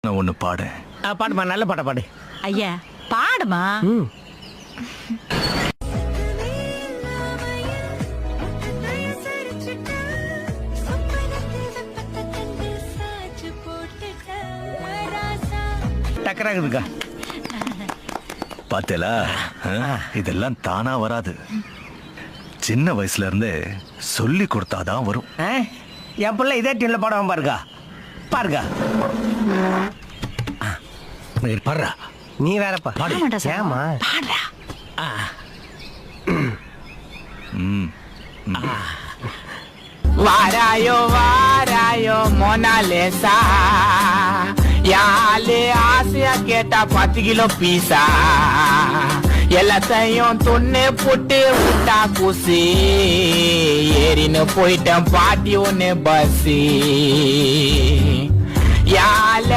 ஒண்ணு பாடு. பாடுமா, நல்ல பாட்ட பாடு. ஐயா பாடுமா. டக்கராகுதுக்கா. பாத்தேலா, இதெல்லாம் தானா வராது. சின்ன வயசுல இருந்தே சொல்லி கொடுத்தாதான் வரும். என் பிள்ளை இதே டியூன்ல பாடுவான் பாருக்கா. பாருக்கா. பாடுறா. நீ வேறப்பா பாடு. ஏமா பாடுறா. வாராயோ வாராயோ மோனாலிசா, யாலே ஆசையா கேட்டா 10 கிலோ பீஸா, எல்லாத்தையும் துண்ணு புட்டு விட்டா குசி, ஏறின்னு போயிட்டேன் பாட்டி ஒன்னு பஸ்ஸி. யால